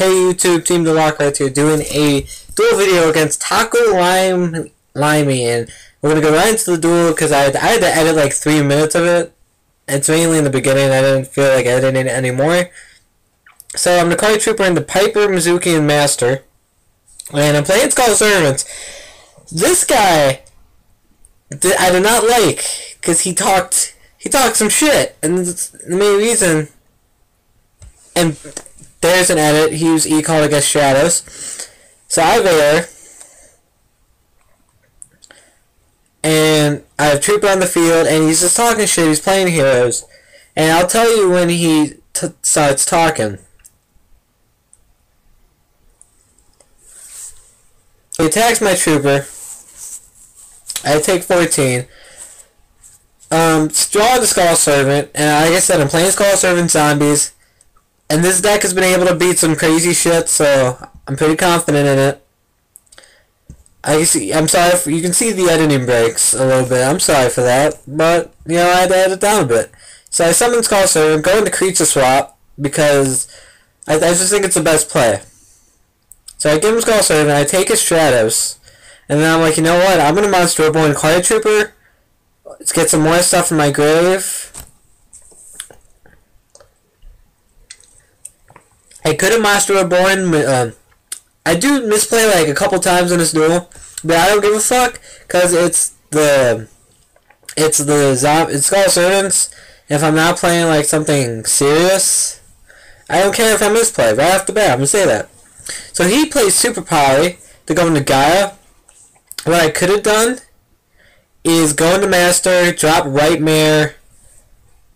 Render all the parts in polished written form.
Hey YouTube, Team DeLockhart here, doing a duel video against Taco Limey, and we're gonna go right into the duel because I had to edit like 3 minutes of it. It's mainly in the beginning. I didn't feel like editing it anymore. So I'm the Card Trooper and the Piper, Mizuki, and Master, and I'm playing Skull Servants. This guy, I did not like because he talked some shit, and the main reason. And there's an edit. He used E-Call against Shadows. So I have Air. And I have Trooper on the field, and he's just talking shit. He's playing heroes. And I'll tell you when he starts talking. He attacks my Trooper. I take 14. Draw the Skull Servant. And like I said, I'm playing Skull Servant Zombies. And this deck has been able to beat some crazy shit, so I'm pretty confident in it. I'm sorry if you can see the editing breaks a little bit. I'm sorry for that, but you know, I had to edit down a bit. So I summon Skull Servant, go into Creature Swap because I just think it's the best play. So I give him Skull Servant, I take his Stratos, and then I'm like, you know what? I'm gonna Monster Reborn Card Trooper. Let's get some more stuff from my grave. I could have Monster Reborn. I do misplay like a couple times in this duel, but I don't give a fuck because it's Skull Servants. If I'm not playing like something serious, I don't care if I misplay right off the bat. I'm gonna say that. So he plays Super Poly to go into Gaia. What I could have done is go into Master, drop Right Mare,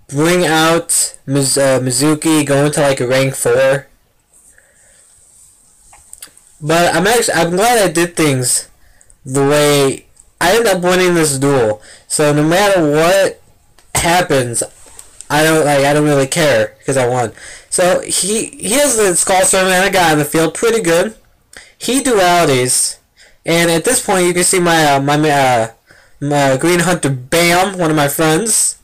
bring out Mizuki, go into like a rank 4. But I'm glad I did things the way I ended up winning this duel. So no matter what happens, I don't really care because I won. So he has the Skull Servant and a guy on the field, pretty good. He dualities, and at this point you can see my Green Hunter Bam, one of my friends.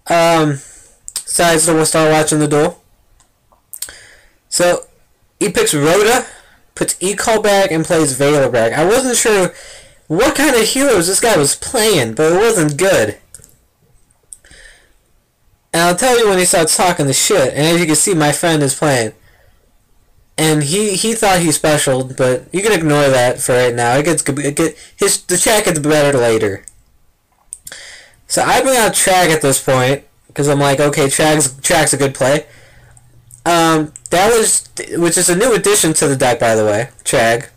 Decides to start watching the duel. So he picks Rhoda, puts E-Call back, and plays Veiler back. I wasn't sure what kind of heroes this guy was playing, but it wasn't good. And I'll tell you when he starts talking the shit. And as you can see, my friend is playing. And he thought he's special, but you can ignore that for right now. The chat gets better later. So I bring out Trag at this point, because I'm like, okay, Trag's a good play. Which is a new addition to the deck, by the way, Trag.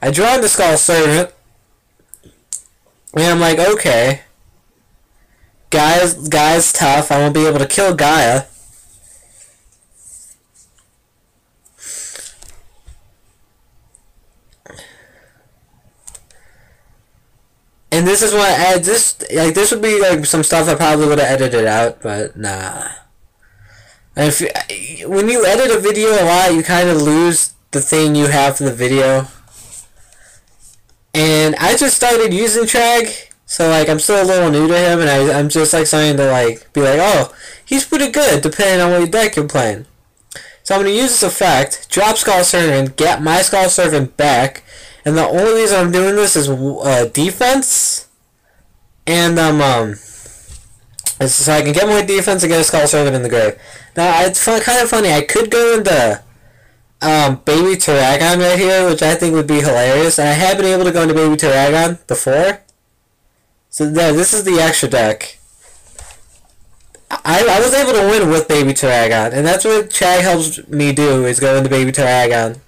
I draw the Skull Servant, and I'm like, okay, Gaia's tough. I won't be able to kill Gaia. And this is what this would be like some stuff I probably would have edited out, but nah. And when you edit a video a lot, you kind of lose the thing you have for the video. And I just started using Trag, so like I'm still a little new to him, and I'm just like starting to like be like, oh, he's pretty good depending on what deck you're playing. So I'm gonna use this effect, drop Skull Servant, get my Skull Servant back, and the only reason I'm doing this is defense, and so I can get more defense and get a Skull Servant in the grave. Now, it's kind of funny. I could go into Baby Taragon right here, which I think would be hilarious. And I have been able to go into Baby Taragon before. So there, this is the extra deck. I was able to win with Baby Taragon, and that's what Chag helps me do, is go into Baby Taragon.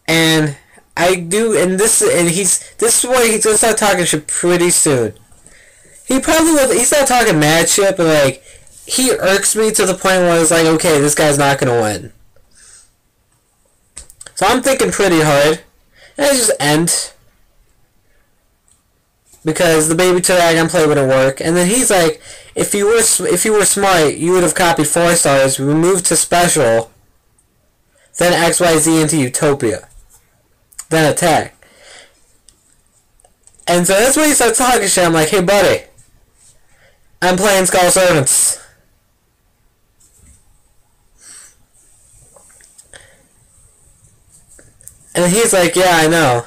And I do, and this is why he's gonna start talking shit pretty soon. He probably will. He's not talking mad shit, but like he irks me to the point where it's like, okay, this guy's not gonna win. So I'm thinking pretty hard, and I just end because the Baby Taragon play wouldn't work. And then he's like, if you were smart, you would have copied 4 stars, removed to special, then XYZ into Utopia, then attack. And so that's when he starts talking shit. I'm like, hey buddy, I'm playing Skull Servants. And he's like, yeah, I know.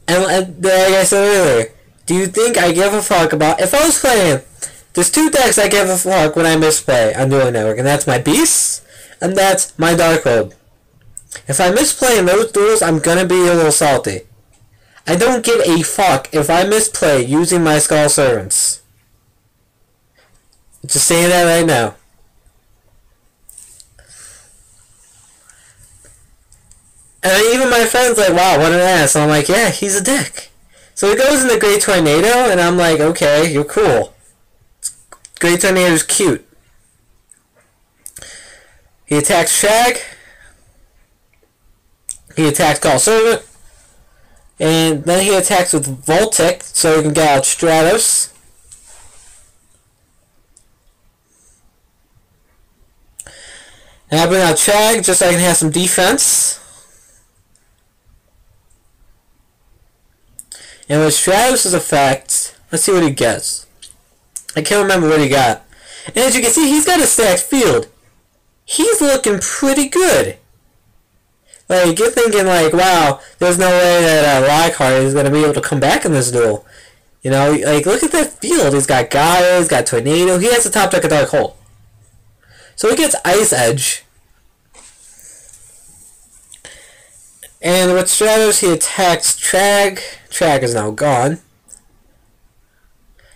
And like I said earlier, do you think I give a fuck about... If I was playing... There's two decks I give a fuck when I misplay on Dueling Network, and that's my Beasts, and that's my Dark Road. If I misplay in those duels, I'm gonna be a little salty. I don't give a fuck if I misplay using my Skull Servants. Just saying that right now. And even my friend's like, wow, what an ass. And I'm like, yeah, he's a dick. So he goes in the Great Tornado, and I'm like, okay, you're cool. Great Tornado's cute. He attacks Shag. He attacks Skull Servant. And then he attacks with Voltic, so he can get out Stratos. And I bring out Shag just so I can have some defense. And with Stratos' effect, let's see what he gets. I can't remember what he got. And as you can see, he's got a stacked field. He's looking pretty good. Like, you're thinking like, wow, there's no way that Lockhart is going to be able to come back in this duel. You know, like, look at that field. He's got Gaia, he's got Tornado. He has the top deck of Dark Hole. So he gets Ice Edge. And with Stratos, he attacks Trag. Trag is now gone.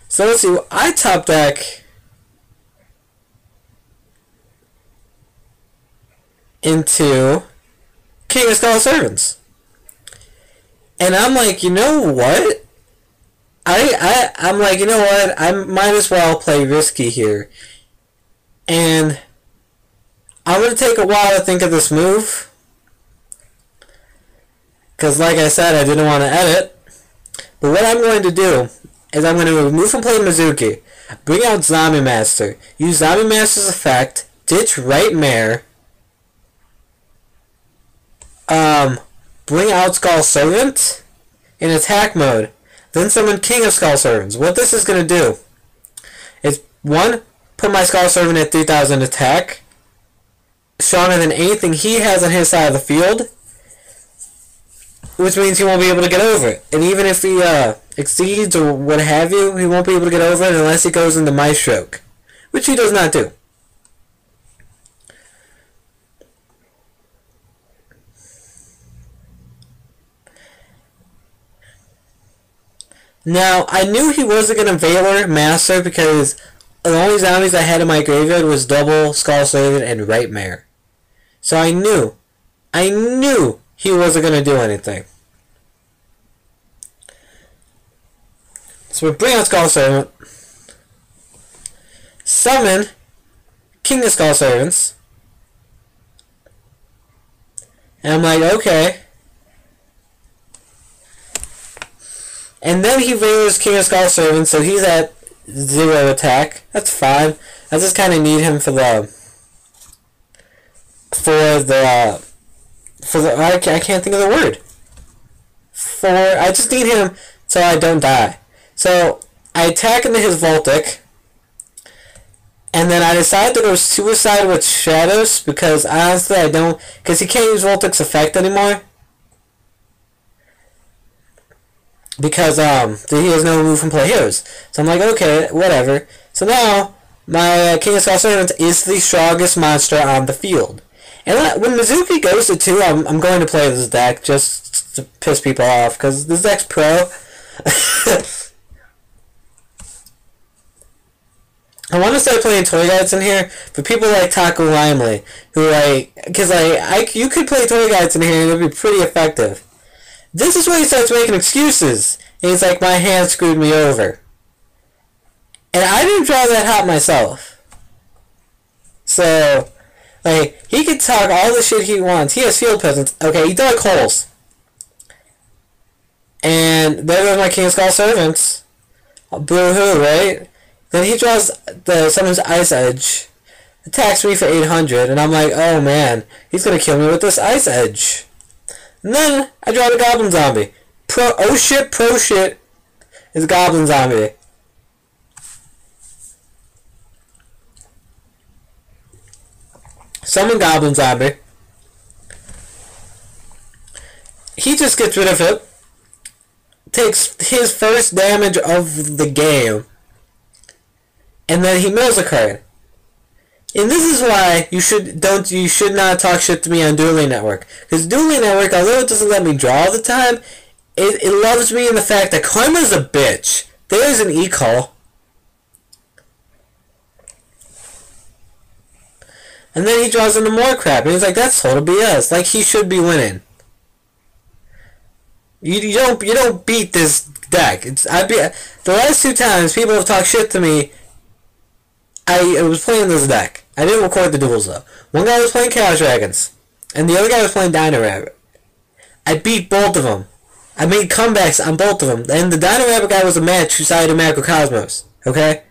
So let's see, I top deck into King of Skull Servants. And I'm like, you know what? I'm like, you know what? I might as well play risky here. And I'm going to take a while to think of this move. Because like I said, I didn't want to edit. But what I'm going to do is I'm going to remove from play Mizuki, bring out Zombie Master, use Zombie Master's effect, ditch Right Mare, bring out Skull Servant in attack mode, then summon King of Skull Servants. What this is going to do is, one, put my Skull Servant at 3000 attack, stronger than anything he has on his side of the field, which means he won't be able to get over it. And even if he exceeds or what have you, he won't be able to get over it unless he goes into My Stroke, which he does not do. Now, I knew he wasn't going to Valor Master because the only zombies I had in my graveyard was Double, Skull Servant, and Right Mare. So I knew he wasn't going to do anything. So we bring out Skull Servant, summon King of Skull Servants, and I'm like, okay. And then he Valors King of Skull Servants, so he's at 0 attack. That's fine. I just kind of need him for the I can't think of the word. I just need him so I don't die. So I attack into his Voltic, and then I decide to go Suicide with Shadows because honestly I don't, because he can't use Voltic's effect anymore. Because he has no move from play heroes. So I'm like, okay, whatever. So now my King of Skull Servants is the strongest monster on the field. And when Mizuki goes to 2, I'm going to play this deck just to piss people off because this deck's pro. I want to start playing toy guides in here, but people like Taco Limely, who because you could play toy guides in here and it would be pretty effective. This is where he starts making excuses. And he's like, my hand screwed me over. And I didn't draw that hot myself. So, like, he can talk all the shit he wants. He has field presence. Okay, he dug holes. And there goes my King of Skull Servants. Boo-hoo, right? Then he draws summons Ice Edge. Attacks me for 800. And I'm like, oh man, he's gonna kill me with this Ice Edge. And then I draw the Goblin Zombie. Pro shit is Goblin Zombie. Summon Goblin Zombie. he just gets rid of it, takes his first damage of the game, and then he mills a card. And this is why you should not talk shit to me on Dueling Network. Because Dueling Network, although it doesn't let me draw all the time, it loves me in the fact that Karma's a bitch. There's an e-call. And then he draws into more crap. And he's like, that's total BS. Like, he should be winning. You don't beat this deck. The last 2 times people have talked shit to me, I was playing this deck. I didn't record the duels though. One guy was playing Chaos Dragons, and the other guy was playing Dino Rabbit. I beat both of them. I made comebacks on both of them. And the Dino Rabbit guy was a match who sided Macrocosmos. Okay?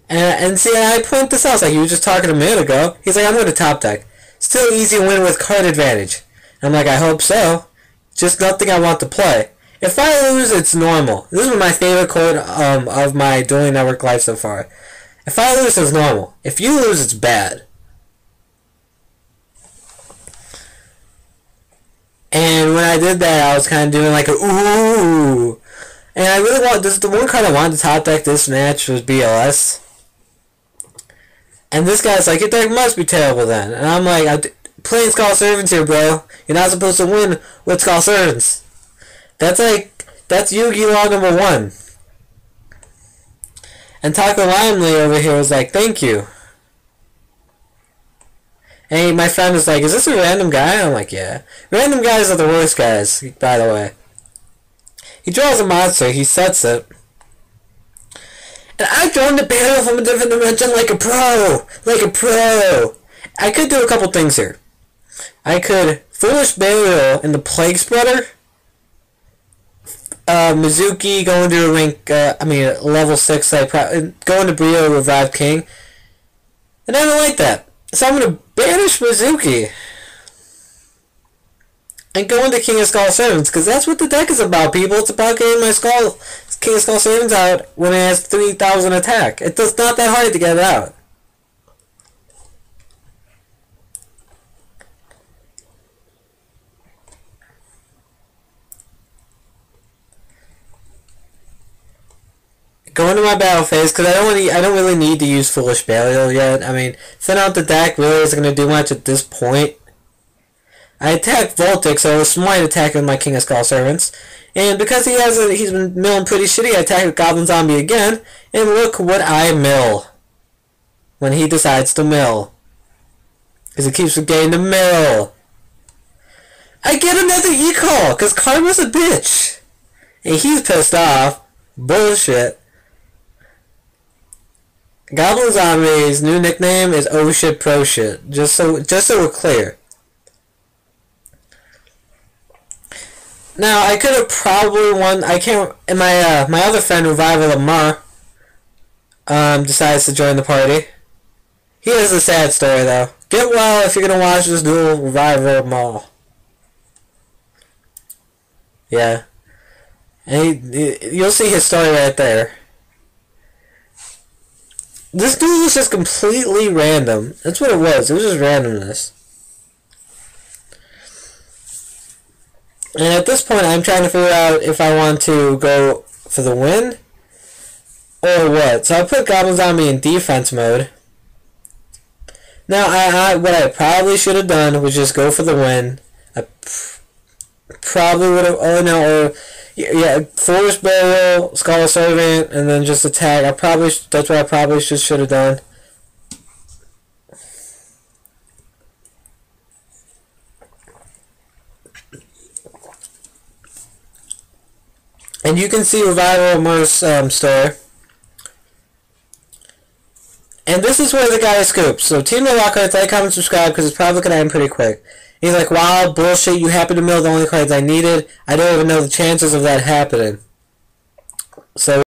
And see, I point this out. Like, he was just talking a minute ago. He's like, I'm going to top deck. Still easy win with card advantage. I'm like, I hope so. Just nothing I want to play. If I lose, it's normal. This is my favorite quote of my Dueling Network life so far. If I lose, it's normal. If you lose, it's bad. And when I did that, I was kind of doing like a ooh. And I really want this. The one card I wanted to top deck this match was BLS. And this guy's like, your deck must be terrible then. And I'm like, I'm playing Skull Servants here, bro. You're not supposed to win with Skull Servants. That's Yu-Gi-Oh! Law number 1. And Taco Limely over here was like, thank you. And my friend was like, is this a random guy? I'm like, yeah. Random guys are the worst guys, by the way. He draws a monster, he sets it. And I've drawn the barrel from a different dimension like a pro! Like a pro! I could do a couple things here. I could Foolish Burial in the Plague Spreader. Mizuki going to a rank, level 6, going to Brio Revive King. And I don't like that. So I'm going to banish Mizuki. And go into King of Skull Servants, because that's what the deck is about, people. It's about getting my King of Skull Servants out when it has 3,000 attack. It's not that hard to get it out. Go into my battle phase because I don't really need to use Foolish Burial yet. I mean, thin out the deck really isn't going to do much at this point. I attacked Voltic, so I was smart attacking my King of Skull Servants. And because he's been milling pretty shitty, I attacked Goblin Zombie again. And look what I mill when he decides to mill. Because he keeps forgetting to mill. I get another e-call because Karma's a bitch. And he's pissed off. Bullshit. Goblin Zombie's new nickname is Oh Shit Pro Shit. Just so we're clear. Now I could have probably won. I can't. And my other friend Revival of Mar decides to join the party. He has a sad story though. Get well if you're gonna watch this duel, Revival of Mar. Yeah, and you'll see his story right there. This duel was just completely random. That's what it was. It was just randomness. And at this point, I'm trying to figure out if I want to go for the win or what. So I put Goblin Zombie in defense mode. Now, what I probably should have done was just go for the win. I probably would have. Oh no, or yeah, Foolish Burial, Skull Servant, and then just attack. That's what I probably should have done. And you can see Revival of Mer's story. And this is where the guy scoops. So Team No Lockharts, like, comment, subscribe, because it's probably going to end pretty quick. He's like, wow, bullshit, you happened to mill the only cards I needed. I don't even know the chances of that happening. So